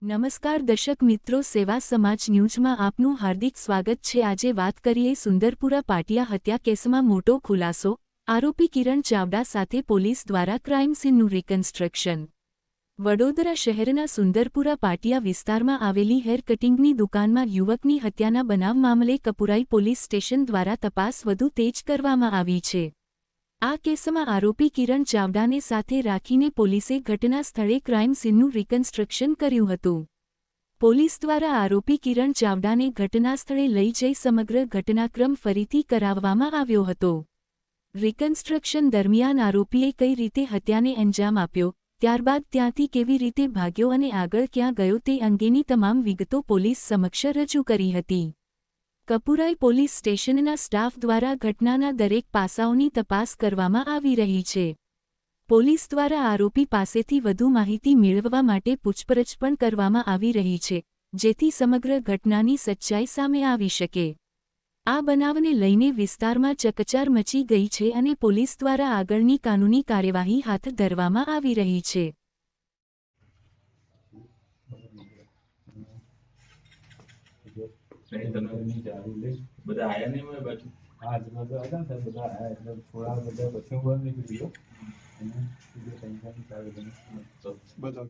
નમસ્કાર દર્શક મિત્રો, સેવા સમાજ ન્યૂઝમાં આપનું હાર્દિક સ્વાગત છે। આજે વાત કરીએ સુંદરપુરા પાટિયા હત્યા કેસમાં મોટો ખુલાસો। આરોપી કિરણ ચાવડા સાથે પોલીસ દ્વારા ક્રાઇમ સીનનું રિકન્સ્ટ્રક્શન। વડોદરા શહેરના સુંદરપુરા પાટિયા વિસ્તારમાં આવેલી હેર કટિંગની દુકાનમાં યુવકની હત્યાના બનાવ મામલે કપુરાઈ પોલીસ સ્ટેશન દ્વારા તપાસ વધુ તેજ કરવામાં આવી છે। આ કેસમાં આરોપી કિરણ ચાવડાને સાથે રાખીને પોલીસે ઘટના સ્થળે ક્રાઇમ સીનનું રિકન્સ્ટ્રક્શન કર્યું હતું। પોલીસ દ્વારા આરોપી કિરણ ચાવડાને ઘટના સ્થળે લઈ જઈ સમગ્ર ઘટનાક્રમ ફરીથી કરાવવામાં આવ્યો હતો। રિકન્સ્ટ્રક્શન દરમિયાન આરોપીએ કઈ રીતે હત્યાને અંજામ આપ્યો, ત્યારબાદ ત્યાંથી કેવી રીતે ભાગ્યો અને આગળ ક્યાં ગયો તે અંગેની તમામ વિગતો પોલીસ સમક્ષ રજૂ કરી હતી। કપુરાઈ પોલીસ સ્ટેશનના સ્ટાફ દ્વારા ઘટનાના દરેક પાસાઓની તપાસ કરવામાં આવી રહી છે। પોલીસ દ્વારા આરોપી પાસેથી વધુ માહિતી મેળવવા માટે પૂછપરછ પણ કરવામાં આવી રહી છે, જેથી સમગ્ર ઘટનાની સચ્ચાઈ સામે આવી શકે। આ બનાવને લઈને વિસ્તારમાં ચકચાર મચી ગઈ છે અને પોલીસ દ્વારા આગળની કાનૂની કાર્યવાહી હાથ ધરવામાં આવી રહી છે। બધા આયા નહીં હોય બાજુ आज मतलब आया था बता है मतलब थोड़ा मतलब बच्चों को नहीं दियो અને જે ટેન્શન ચાલે તો बताओ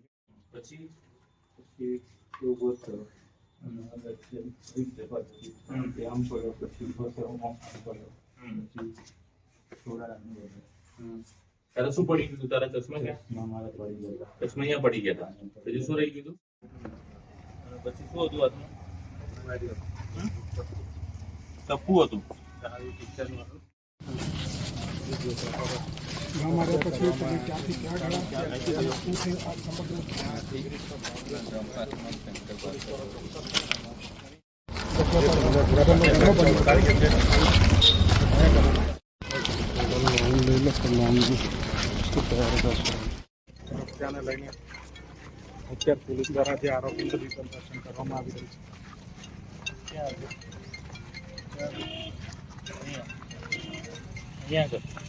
પછી પછી એવું બોલ કરો અને વચ્ચે એક જગહ હતી તે આમ પડ્યો પછી ઉભો થયો આમ પડ્યો પછી થોડા તારે શું પડી ગયું? તારા ચશ્મા છે? મારા પડી ગયા ચશ્મા અહીંયા પડી ગયા હતા, બીજું શું રહી ગયું? પછી શું હતું હાથમાં? ટપ્પુ હતું। हमारे પછી તમે ક્યાંથી ક્યાં ગયા અને શું છે આ સમગ્ર લઈને અત્યારે પોલીસ દ્વારા જે આરોપીનું રિકન્સ્ટ્રક્શન કરવામાં આવી રહ્યું છે। અહીંયા